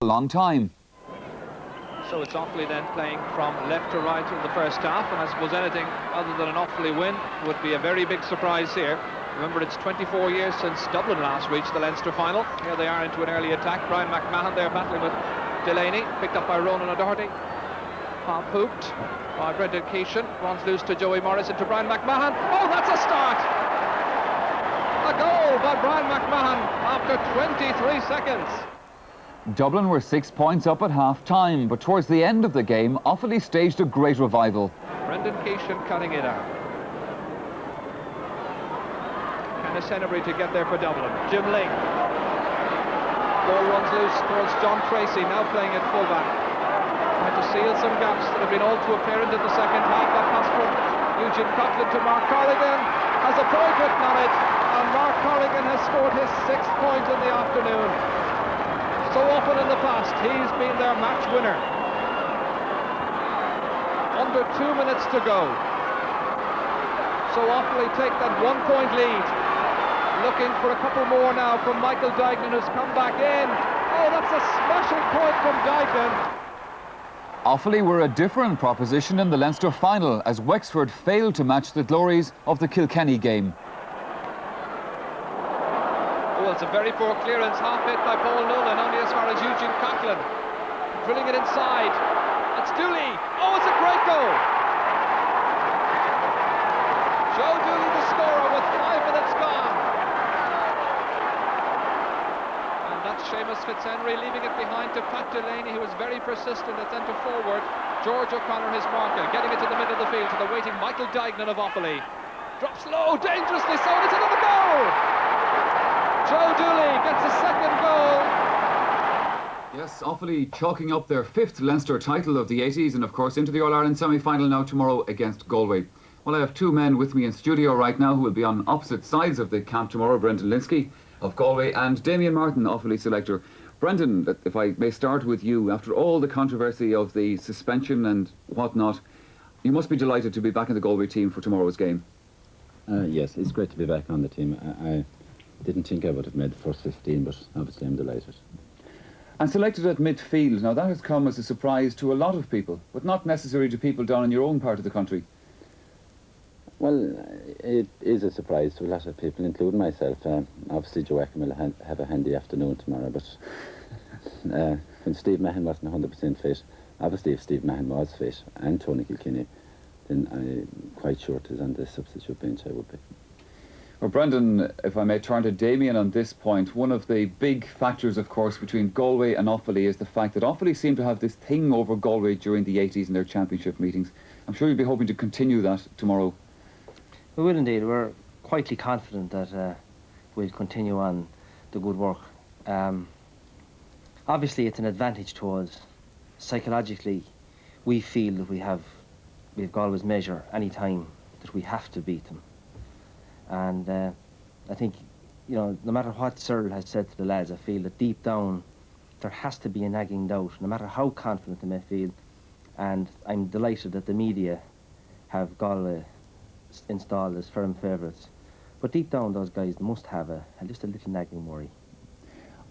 a long time. So it's Offaly then playing from left to right in the first half, and I suppose anything other than an Offaly win would be a very big surprise here. Remember, it's 24 years since Dublin last reached the Leinster final. Here they are into an early attack. Brian McMahon there battling with Delaney, picked up by Ronan O'Doherty. Half hooped by Brendan Keeshan, runs loose to Joey Morris into Brian McMahon. Oh, that's a start! A goal by Brian McMahon after 23 seconds. Dublin were 6 points up at half-time, but towards the end of the game, Offaly staged a great revival. Brendan Keeshan cutting it out. Kenneth Hennebury to get there for Dublin. Jim Ling. Ball runs loose towards John Tracy, now playing at fullback. Trying to seal some gaps that have been all too apparent in the second half. That pass from Eugene Coughlin to Mark Corrigan has a point written on it, and Mark Corrigan has scored his 6th point in the afternoon. So often in the past, he's been their match winner. Under 2 minutes to go. So Offaly take that 1 point lead. Looking for a couple more now from Michael Dignan, who's come back in. Oh, that's a smashing point from Dignan. Offaly were a different proposition in the Leinster final as Wexford failed to match the glories of the Kilkenny game. Oh, it's a very poor clearance, half hit by Paul Nolan, only as far as Eugene Coughlin. Drilling it inside. It's Dooley. Oh, it's a great goal. Joe Dooley, the scorer, with 5 minutes gone. And that's Seamus Fitzhenry leaving it behind to Pat Delaney, who was very persistent at centre forward. George O'Connor, his marker, getting it to the middle of the field to the waiting Michael Dignan of Offaly. Drops low, dangerously so, and it's another goal! Joe Dooley gets a second goal. Yes, Offaly chalking up their 5th Leinster title of the 80s and of course into the All-Ireland semi-final now tomorrow against Galway. Well, I have 2 men with me in studio right now who will be on opposite sides of the camp tomorrow. Brendan Linsky of Galway and Damien Martin, Offaly selector. Brendan, if I may start with you, after all the controversy of the suspension and whatnot, you must be delighted to be back in the Galway team for tomorrow's game. Yes, it's great to be back on the team. I didn't think I would have made the first 15, but obviously I'm delighted. And selected at midfield. Now that has come as a surprise to a lot of people, but not necessarily to people down in your own part of the country. Well, it is a surprise to a lot of people, including myself. Obviously Joachim will have a handy afternoon tomorrow, but when Steve Mahon wasn't 100% fit, obviously if Steve Mahon was fit and Tony Kilkenny, then I'm quite sure it is on the substitute bench I would be. Well, Brendan, if I may turn to Damien on this point, one of the big factors, of course, between Galway and Offaly is the fact that Offaly seem to have this thing over Galway during the 80s in their championship meetings. I'm sure you'll be hoping to continue that tomorrow. We will indeed. We're quietly confident that we'll continue on the good work. Obviously, it's an advantage to us. Psychologically, we feel that we have Galway's measure any time that we have to beat them. And I think, you know, no matter what Cyril has said to the lads, I feel that deep down there has to be a nagging doubt, no matter how confident they may feel. And I'm delighted that the media have Galway installed as firm favourites. But deep down, those guys must have just a little nagging worry.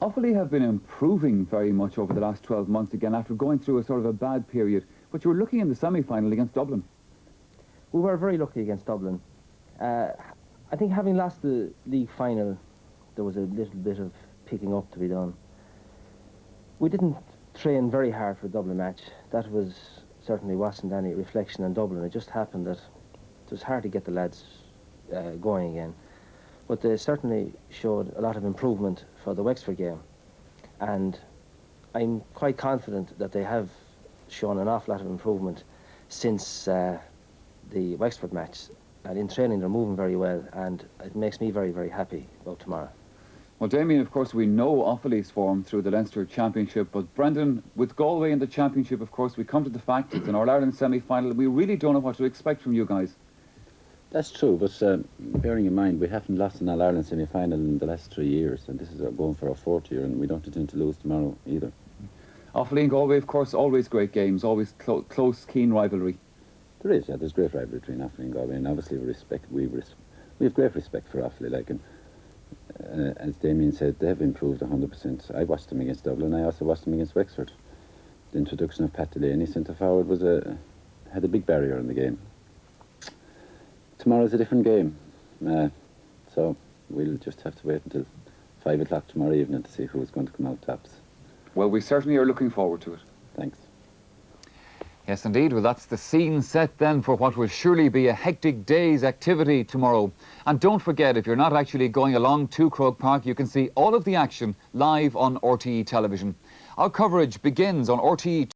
Offaly have been improving very much over the last 12 months again after going through a sort of a bad period. But you were looking in the semi-final against Dublin. We were very lucky against Dublin. I think having lost the league final, there was a little bit of picking up to be done. We didn't train very hard for a Dublin match. That certainly wasn't any reflection on Dublin. It just happened that it was hard to get the lads going again. But they certainly showed a lot of improvement for the Wexford game. And I'm quite confident that they have shown an awful lot of improvement since the Wexford match. And in training, they're moving very well, and it makes me very, very happy about tomorrow. Well, Damien, of course, we know Offaly's form through the Leinster Championship, but Brendan, with Galway in the Championship, of course, we come to the fact it's an All-Ireland semi-final, and we really don't know what to expect from you guys. That's true, but bearing in mind, we haven't lost an All-Ireland semi-final in the last 3 years, and this is going for our 4th year, and we don't intend to lose tomorrow either. Offaly and Galway, of course, always great games, always close, keen rivalry. There is, yeah, there's great rivalry between Offaly and Galway, and obviously we have great respect for Offaly, like, and as Damien said, they have improved 100%. I watched them against Dublin. I also watched them against Wexford. The introduction of Pat Delaney, centre forward, had a big barrier in the game. Tomorrow's a different game, so we'll just have to wait until 5 o'clock tomorrow evening to see who's going to come out tops. Well, we certainly are looking forward to it. Thanks. Yes, indeed. Well, that's the scene set then for what will surely be a hectic day's activity tomorrow. And don't forget, if you're not actually going along to Croke Park, you can see all of the action live on RTE television. Our coverage begins on RTE